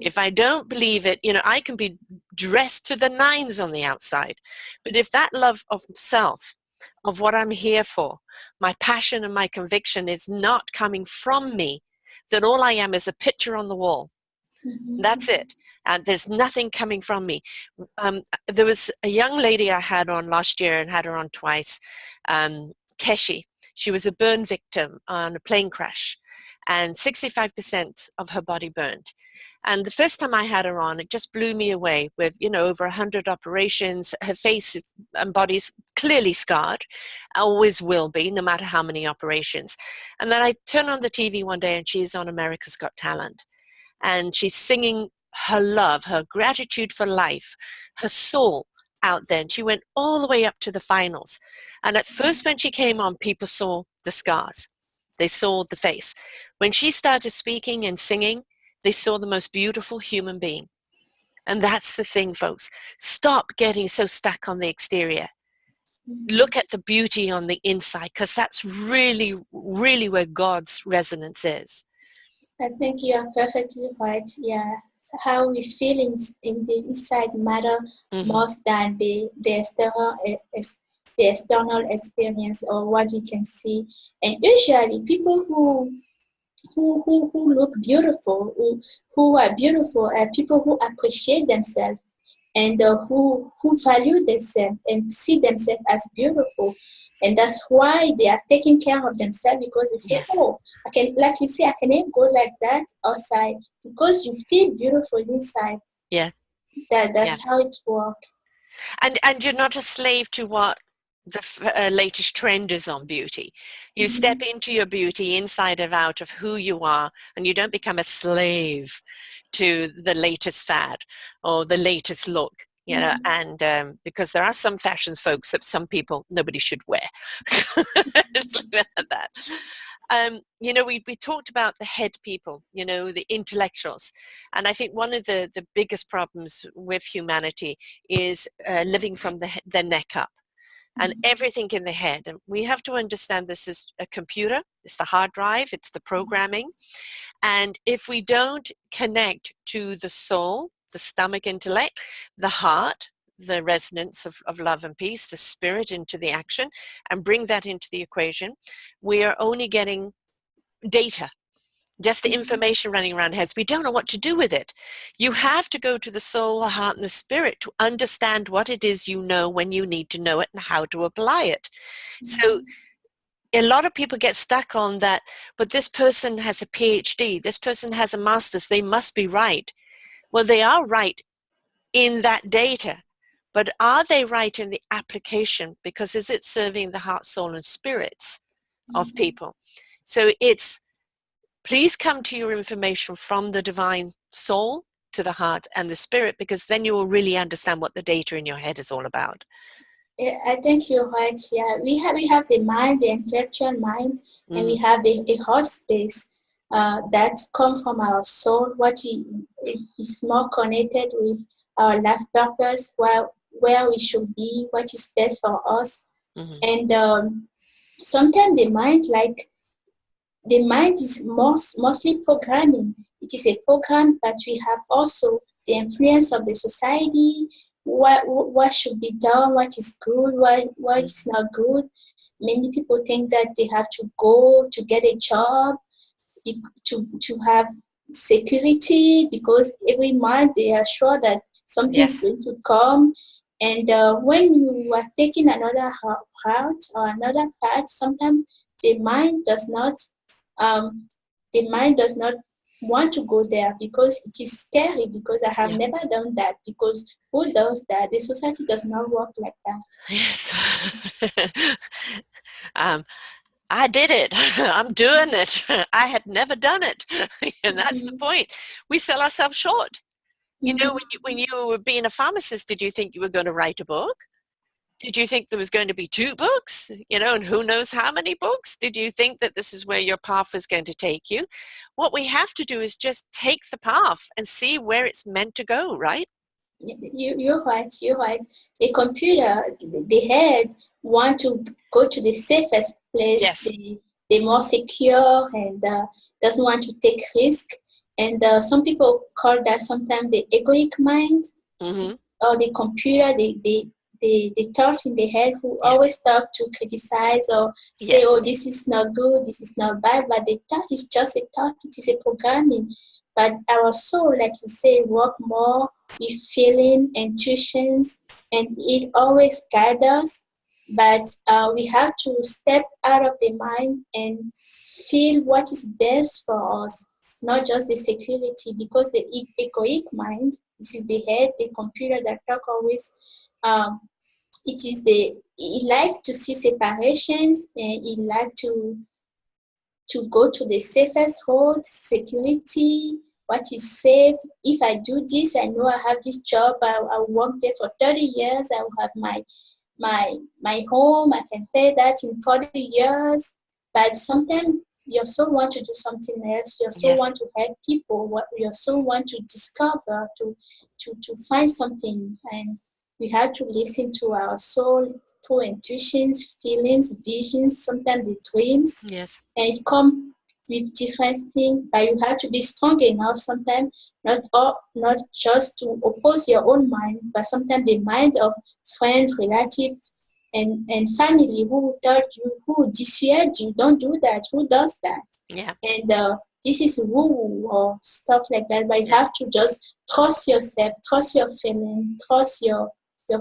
If I don't believe it, you know, I can be dressed to the nines on the outside. But if that love of self, of what I'm here for, my passion and my conviction is not coming from me, then all I am is a picture on the wall. That's it. And there's nothing coming from me. There was a young lady I had on last year and had her on twice, Keshi. She was a burn victim on a plane crash and 65% of her body burned. And the first time I had her on, it just blew me away with, you know, over 100 operations. Her face and body's clearly scarred, always will be, no matter how many operations. And then I turned on the TV one day and she's on America's Got Talent. And she's singing her love, her gratitude for life, her soul out there. And she went all the way up to the finals. And at first, when she came on, people saw the scars. They saw the face. When she started speaking and singing, they saw the most beautiful human being. And that's the thing, folks. Stop getting so stuck on the exterior. Look at the beauty on the inside, because that's really, really where God's resonance is. I think you are perfectly right. Yeah, so how we feel in the inside matter more than the external experience or what we can see. And usually, people who look beautiful, who are beautiful, are people who appreciate themselves and who value themselves and see themselves as beautiful. And that's why they are taking care of themselves, because they say, Yes. oh, I can, like you say, I can even go like that outside because you feel beautiful inside. Yeah. That's how it works. And you're not a slave to what the latest trend is on beauty. You step into your beauty inside and out of who you are, and you don't become a slave to the latest fad or the latest look. You know, and because there are some fashions, folks, that some people, nobody should wear. It's like that. You know, we talked about the head people, you know, the intellectuals. And I think one of the biggest problems with humanity is living from the neck up and everything in the head. And we have to understand this is a computer, it's the hard drive, it's the programming. And if we don't connect to the soul, the stomach intellect, the heart, the resonance of love and peace, the spirit into the action, and bring that into the equation, we are only getting data, just the information running around heads. We don't know what to do with it. You have to go to the soul, the heart, and the spirit to understand what it is you know when you need to know it and how to apply it. So a lot of people get stuck on that, but this person has a PhD, this person has a master's, they must be right. Well, they are right in that data, but are they right in the application? Because is it serving the heart, soul, and spirits of people? So it's, please come to your information from the divine soul to the heart and the spirit, because then you will really understand what the data in your head is all about. Yeah, I think you're right. Yeah, we have the mind, the intellectual mind, and we have the heart space that come from our soul. Is more connected with our life purpose, where we should be, what is best for us. And sometimes the mind is mostly programming. It is a program, but we have also the influence of the society, what should be done, what is good, what is not good. Many people think that they have to go to get a job, to have security, because every month they are sure that something is going to come. And when you are taking another route or another path, sometimes the mind does not want to go there because it is scary, because I have never done that, because who does that? The society does not work like that. Yes. I did it. I'm doing it. I had never done it. And that's the point. We sell ourselves short. You know, when you were being a pharmacist, did you think you were going to write a book? Did you think there was going to be 2 books, and who knows how many books? Did you think that this is where your path was going to take you? What we have to do is just take the path and see where it's meant to go, right? You're right. You're right. The computer, the head, want to go to the safest place, Yes. the more secure, and doesn't want to take risk. And some people call that sometimes the egoic mind, Mm-hmm. or the computer, the thought in the head who Yeah. always start to criticize or say, Yes. oh, this is not good, this is not bad, but the thought is just a thought, it is a programming. But our soul, like you say, work more with feeling, intuitions, and it always guides us. But we have to step out of the mind and feel what is best for us, not just the security, because the egoic mind, this is the head, the computer that talk always, um, it is it like to see separations, and it like to go to the safest road, security, what is safe. If I do this, I know I have this job, I'll work there for 30 years, I will have my home, I can pay that in 40 years. But sometimes you so want to do something else, you so Yes. want to help people, what you so want to discover, to find something. And we have to listen to our soul through intuitions, feelings, visions, sometimes the dreams, Yes. and it come with different things. But you have to be strong enough sometimes, not just to oppose your own mind, but sometimes the mind of friends, relatives, and family who tell you, who dissuade you, don't do that, who does that. Yeah. And this is woo or stuff like that. But you Yeah. have to just trust yourself, trust your feeling, trust your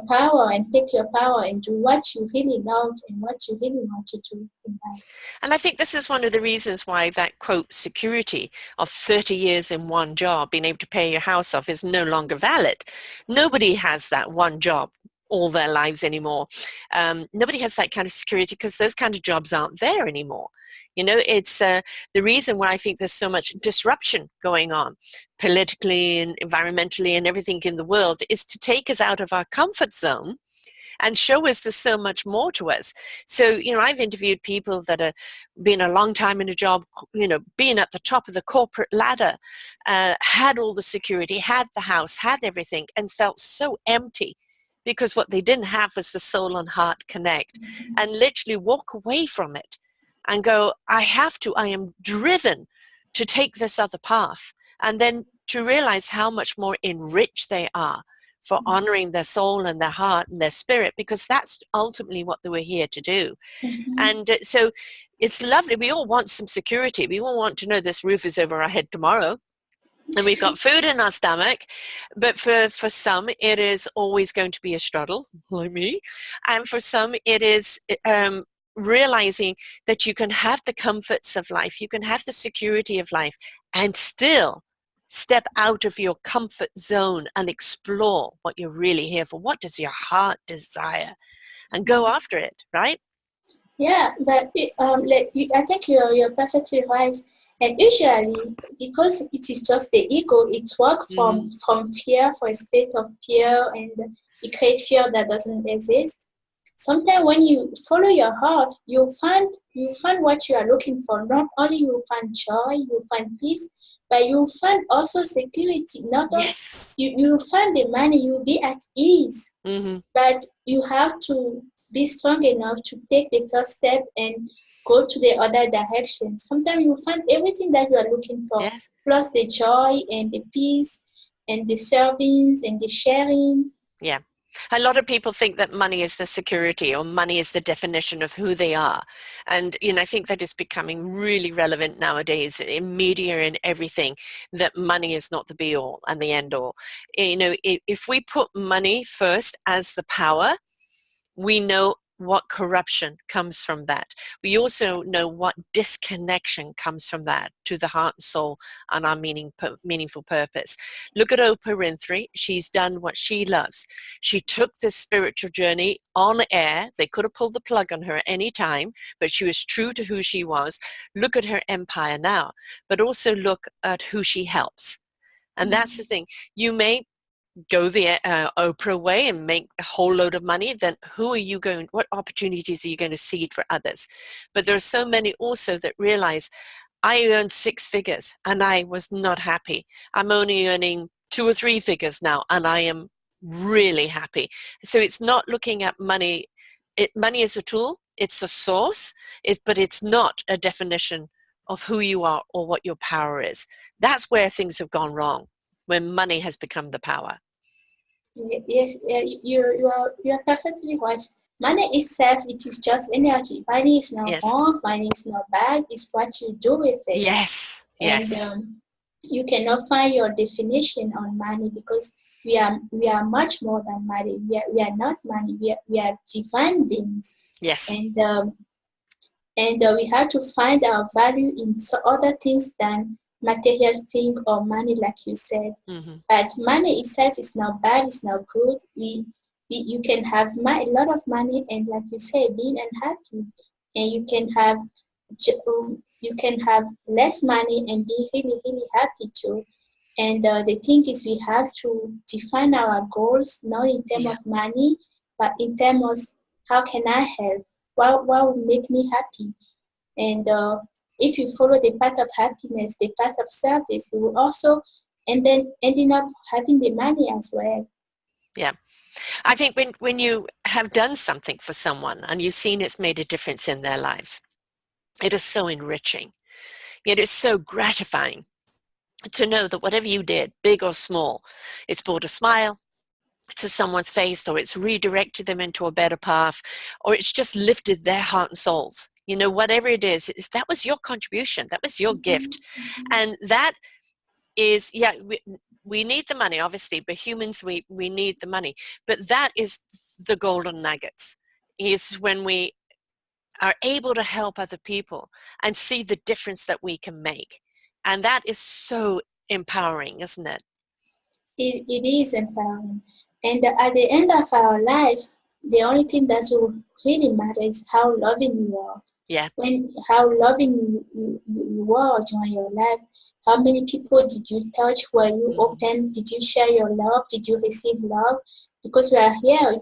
power, and take your power and do what you really love and what you really want to do in life. And I think this is one of the reasons why that quote security of 30 years in one job, being able to pay your house off, is no longer valid. Nobody has that one job all their lives anymore. Nobody has that kind of security because those kind of jobs aren't there anymore. It's the reason why I think there's so much disruption going on politically and environmentally and everything in the world is to take us out of our comfort zone and show us there's so much more to us. So, I've interviewed people that have been a long time in a job, being at the top of the corporate ladder, had all the security, had the house, had everything, and felt so empty because what they didn't have was the soul and heart connect, and literally walk away from it and go, I am driven to take this other path. And then to realize how much more enriched they are for honoring their soul and their heart and their spirit, because that's ultimately what they were here to do. Mm-hmm. And so it's lovely. We all want some security. We all want to know this roof is over our head tomorrow and we've got food in our stomach. But for some, it is always going to be a struggle, like me. And for some, it is realizing that you can have the comforts of life, you can have the security of life, and still step out of your comfort zone and explore what you're really here for. What does your heart desire? And go after it, right? Yeah, but I think you're perfectly right. And usually, because it is just the ego, it works Mm, from fear, for a state of fear, and it creates fear that doesn't exist. Sometimes when you follow your heart, you find what you are looking for. Not only you find joy, you find peace, but you find also security. Not only yes. you find the money, you'll be at ease. Mm-hmm. But you have to be strong enough to take the first step and go to the other direction. Sometimes you find everything that you are looking for, Yes. plus the joy and the peace and the servings and the sharing. Yeah. A lot of people think that money is the security or money is the definition of who they are. And, I think that is becoming really relevant nowadays in media and everything, that money is not the be all and the end all. If we put money first as the power, we know what corruption comes from that. We also know what disconnection comes from that to the heart and soul and our meaningful purpose. Look at Oprah Winfrey. She's done what she loves. She took this spiritual journey on air. They could have pulled the plug on her at any time, but she was true to who she was. Look at her empire now, but also look at who she helps. And that's the thing. You may go the Oprah way and make a whole load of money, then what opportunities are you going to seed for others? But there are so many also that realize, I earned 6 figures and I was not happy. I'm only earning 2 or 3 figures now and I am really happy. So it's not looking at money. Money is a tool, it's a source, but it's not a definition of who you are or what your power is. That's where things have gone wrong, when money has become the power. Yes, you are perfectly right. Money itself, it is just energy. Money is not Yes. wrong. Money is not bad. It's what you do with it. Yes. And Yes. you cannot find your definition on money, because we are much more than money. We are not money. We are divine beings. Yes. And we have to find our value in other things than material thing or money, like you said. Mm-hmm. But money itself is not bad, it's not good. You can have a lot of money and, like you say, being unhappy. And you can have less money and be really, really happy too. And the thing is, we have to define our goals, not in terms Yeah. of money, but in terms of how can I help? What will make me happy? And if you follow the path of happiness, the path of service, you will also and then ending up having the money as well. Yeah. I think when you have done something for someone and you've seen it's made a difference in their lives, it is so enriching. It is so gratifying to know that whatever you did, big or small, it's brought a smile to someone's face, or it's redirected them into a better path, or it's just lifted their heart and souls. Whatever it is, that was your contribution. That was your gift. And that is, yeah, we need the money, obviously, but humans, we need the money. But that is the golden nuggets, is when we are able to help other people and see the difference that we can make. And that is so empowering, isn't it? It is empowering. And at the end of our life, the only thing that will really matter is how loving you are. Yeah. How loving you are during your life. How many people did you touch? Were you open? Did you share your love? Did you receive love? Because we are here,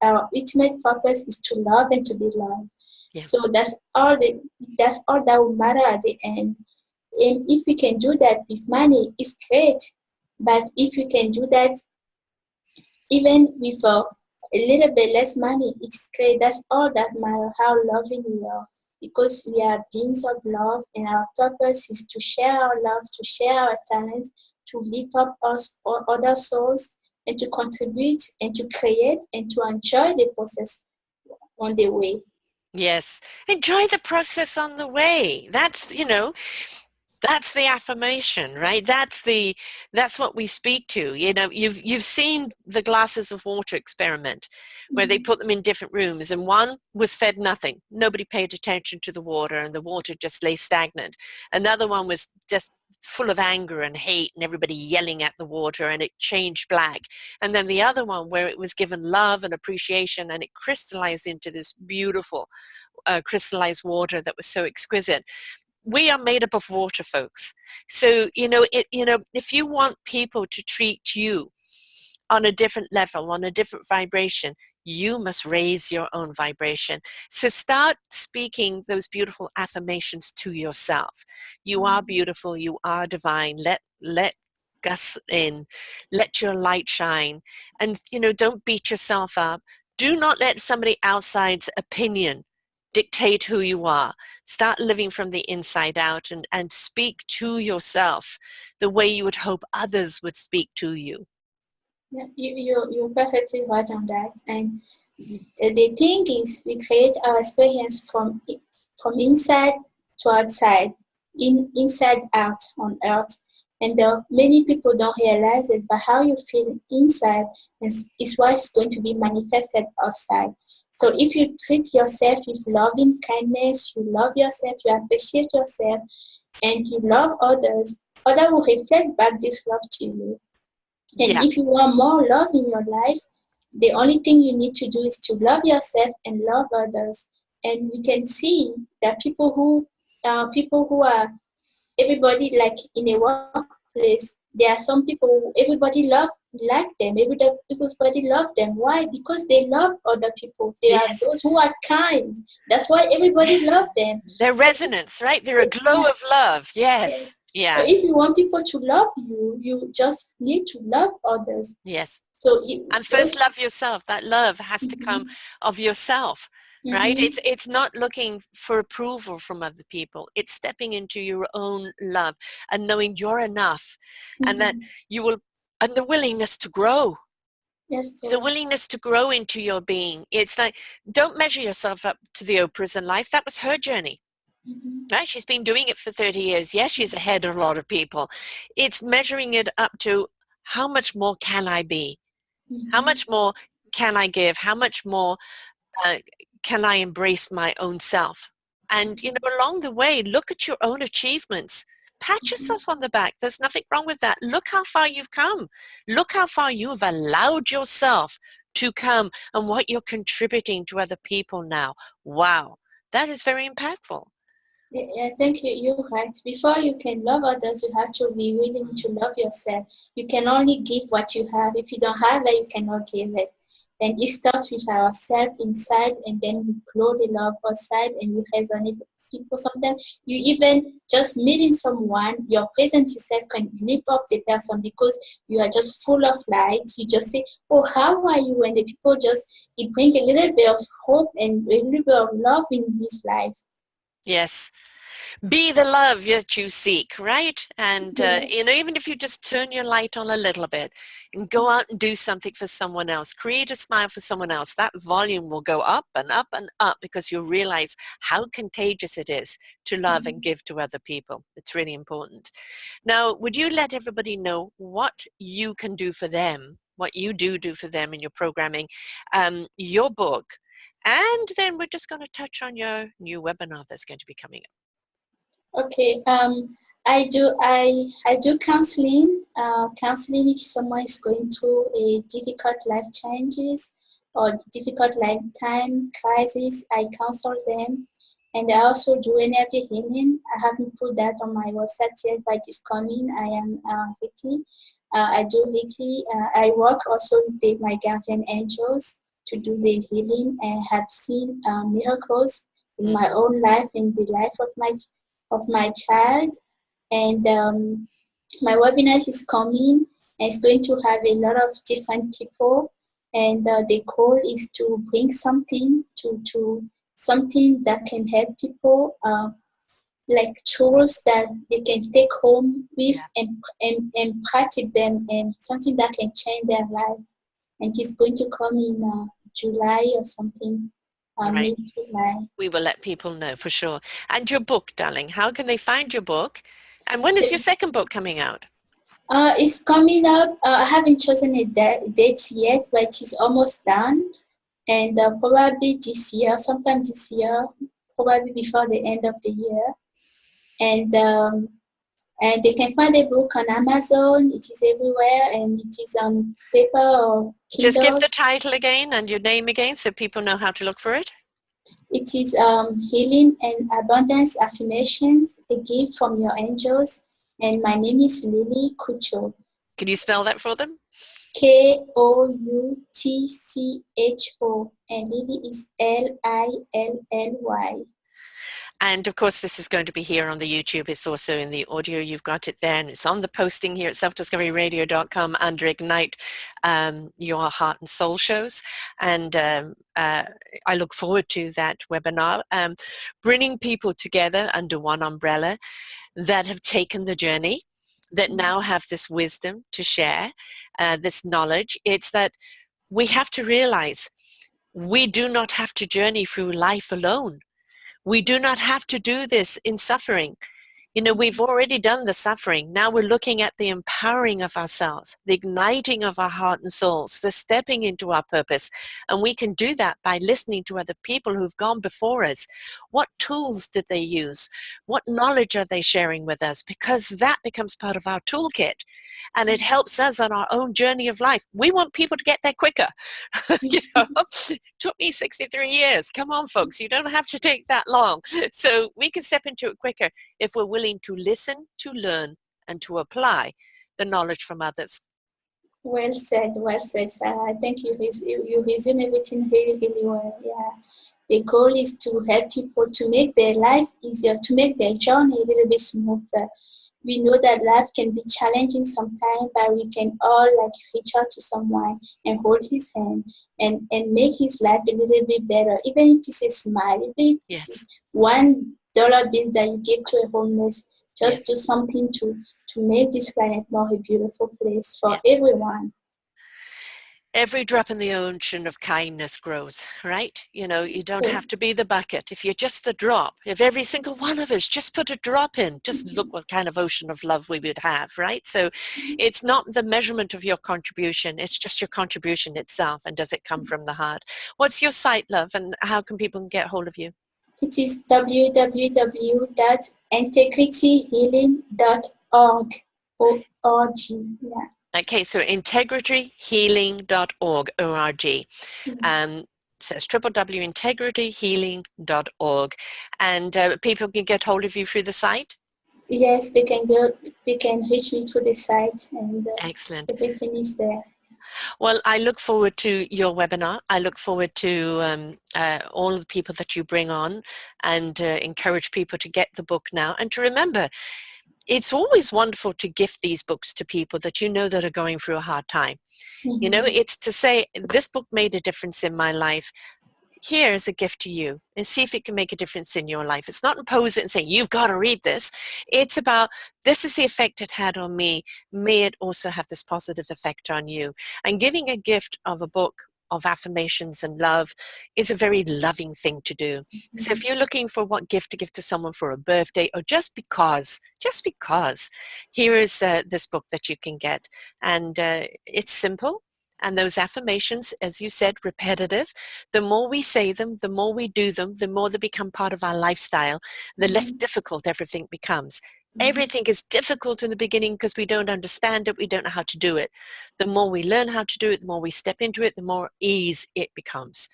our ultimate purpose is to love and to be loved. Yeah. So that's all that will matter at the end. And if we can do that with money, it's great. But if you can do that even with a little bit less money, it's great. That's all that matters, how loving we are. Because we are beings of love, and our purpose is to share our love, to share our talents, to lift up us or other souls, and to contribute and to create and to enjoy the process on the way. Yes. Enjoy the process on the way. That's the affirmation, right? That's what we speak to. You've seen the glasses of water experiment, where they put them in different rooms, and one was fed nothing. Nobody paid attention to the water, and the water just lay stagnant. Another one was just full of anger and hate, and everybody yelling at the water, and it changed black. And then the other one, where it was given love and appreciation, and it crystallized into this beautiful crystallized water that was so exquisite. We are made up of water, folks. So if you want people to treat you on a different level, on a different vibration, you must raise your own vibration. So start speaking those beautiful affirmations to yourself. You are beautiful, you are divine. Let Gus in, let your light shine. And don't beat yourself up. Do not let somebody outside's opinion dictate who you are. Start living from the inside out, and speak to yourself the way you would hope others would speak to you. Yeah, you're perfectly right on that. And the thing is, we create our experience from inside to outside, inside out on earth. And many people don't realize it, but how you feel inside is what's going to be manifested outside. So if you treat yourself with loving kindness, you love yourself, you appreciate yourself, and you love others, others will reflect back this love to you. And Yeah. if you want more love in your life, the only thing you need to do is to love yourself and love others. And we can see that people who are everybody, like in a workplace, there are some people who everybody love like them. Everybody love them. Why? Because they love other people. They are Yes. those who are kind. That's why everybody Yes. love them. Their So resonance, right? They're a glow of love. yeah. Yes. So Yeah. if you want people to love you, you just need to love others. Yes. So And those. first love yourself. That love has to come Mhm, of yourself, right? mhm, It's not looking for approval from other people. It's stepping into your own love and knowing you're enough, and that mhm. you will, and the willingness to grow. Yes, The so. willingness to grow into your being. It's like, don't measure yourself up to the Oprahs in life. That was her journey. Mhm, Right? She's been doing it for 30 years. Yes, she's ahead of a lot of people. It's measuring it up to, how much more can I be? How mhm, much more can I give? How much more uh, can I embrace my own self? And, along the way, look at your own achievements. Pat mhm. yourself on the back. There's nothing wrong with that. Look how far you've come. Look how far you've allowed yourself to come and what you're contributing to other people now. Wow, that is very impactful. Yeah, I think you're right. Before you can love others, you have to be willing to love yourself. You can only give what you have. If you don't have it, you cannot give it. And it starts with ourselves inside, and then we grow the love outside, and we resonate with people. Sometimes you even just meeting someone, your presence itself can lift up the person because you are just full of light. You just say, "Oh, how are you?" And the people just, it brings a little bit of hope and a little bit of love in his life. Yes. Be the love that you seek, right? And Yeah. even if you just turn your light on a little bit and go out and do something for someone else, create a smile for someone else, that volume will go up and up and up, because you'll realize how contagious it is to love and give to other people. It's really important. Now, would you let everybody know what you can do for them, what you do for them in your programming, your book, and then we're just going to touch on your new webinar that's going to be coming up. Okay. I do counseling. Counseling if someone is going through a difficult life changes or difficult lifetime crisis, I counsel them. And I also do energy healing. I haven't put that on my website yet, but it's coming. I am Reiki. I do Reiki. I work also with my guardian angels to do the healing, and have seen miracles in my own life, in the life of my child. And my webinar is coming, and it's going to have a lot of different people. And the goal is to bring something to something that can help people, like tools that they can take home with, Yeah. and practice them, and something that can change their life. And it's going to come in July or something, Right. mid-July. We will let people know for sure. And your book, darling, how can they find your book? And when is your second book coming out? It's coming up. I haven't chosen a date yet, but it's almost done. And probably this year, sometime this year, probably before the end of the year. And they can find the book on Amazon. It is everywhere, and it is on paper or Just give the Kindles. title again and your name again so people know how to look for it. It is Healing and Abundance Affirmations, a gift from your angels. And my name is Lily Kucho. Can you spell that for them? Koutcho, and Lily is Lilly. And of course, this is going to be here on the YouTube. It's also in the audio. You've got it there. And it's on the posting here at selfdiscoveryradio.com under Ignite Your Heart and Soul shows. And I look forward to that webinar, bringing people together under one umbrella that have taken the journey, that now have this wisdom to share, this knowledge. It's that we have to realize we do not have to journey through life alone. We do not have to do this in suffering. We've already done the suffering. Now we're looking at the empowering of ourselves, the igniting of our heart and souls, the stepping into our purpose. And we can do that by listening to other people who've gone before us. What tools did they use? What knowledge are they sharing with us? Because that becomes part of our toolkit. And it helps us on our own journey of life. We want people to get there quicker. Took me 63 years. Come on, folks. You don't have to take that long. So we can step into it quicker if we're willing to listen, to learn, and to apply the knowledge from others. Well said, Sarah. Thank you. You resume everything really, really well. Yeah. The goal is to help people to make their life easier, to make their journey a little bit smoother. We know that life can be challenging sometimes, but we can all like reach out to someone and hold his hand and make his life a little bit better. Even if it's a smile, even if it is Yes. $1 bill that you give to a homeless, just Yes. do something to make this planet more a beautiful place for Yeah. everyone. Every drop in the ocean of kindness grows, right? You know, you don't So have to be the bucket. If you're just the drop, if every single one of us just put a drop in, just look what kind of ocean of love we would have, right? So it's not the measurement of your contribution, it's just your contribution itself. And does it come from the heart? What's your site, love, and how can people get hold of you? it is www.integrityhealing.org. O-R-G, yeah. Okay, so integrityhealing.org, O-R-G. It says www.integrityhealing.org. And people can get hold of you through the site? Yes, they can reach me through the site and Excellent. everything is there. Well, I look forward to your webinar. I look forward to all of the people that you bring on and encourage people to get the book now. And to remember, it's always wonderful to gift these books to people that you know that are going through a hard time. You know, it's to say, this book made a difference in my life. Here's a gift to you, and see if it can make a difference in your life. It's not impose it and say, you've got to read this. It's about, this is the effect it had on me. May it also have this positive effect on you. And giving a gift of a book of affirmations and love is a very loving thing to do. So if you're looking for what gift to give to someone for a birthday, or just because, here is this book that you can get. And it's simple. And those affirmations, as you said, repetitive. The more we say them, the more we do them, the more they become part of our lifestyle, the less difficult everything becomes. Everything is difficult in the beginning because we don't understand it, we don't know how to do it. The more we learn how to do it, the more we step into it, the more ease it becomes.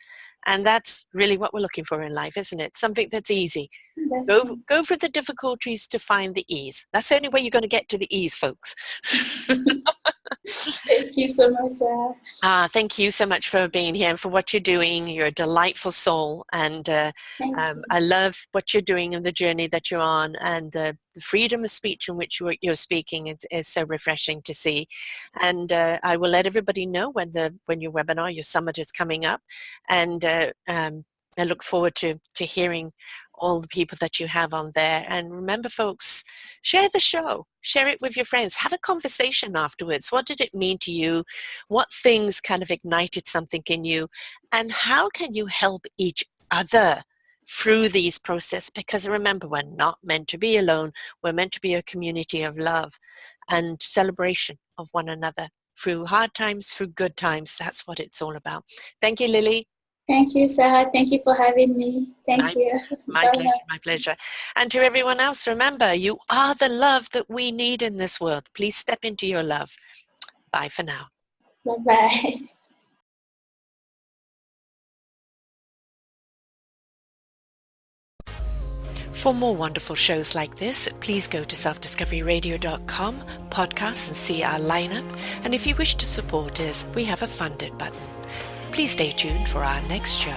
And that's really what we're looking for in life, isn't it? Something that's easy. That's Go for the difficulties to find the ease. That's the only way you're going to get to the ease, folks. Thank you so much, Sarah. Thank you so much for being here and for what you're doing. You're a delightful soul, and I love what you're doing and the journey that you're on, and the freedom of speech in which you're speaking is so refreshing to see. And I will let everybody know when your webinar, your summit is coming up, and I look forward to hearing all the people that you have on there. And remember, folks, share the show, share it with your friends, have a conversation afterwards. What did it mean to you? What things kind of ignited something in you? And how can you help each other through these processes? Because remember, we're not meant to be alone. We're meant to be a community of love and celebration of one another through hard times, through good times. That's what it's all about. Thank you, Lily. Thank you, Sarah. Thank you for having me. Thank you. My Bye. pleasure, my pleasure. And to everyone else, remember, you are the love that we need in this world. Please step into your love. Bye for now. Bye-bye. For more wonderful shows like this, please go to selfdiscoveryradio.com, podcast, and see our lineup. And if you wish to support us, we have a funded button. Please stay tuned for our next show.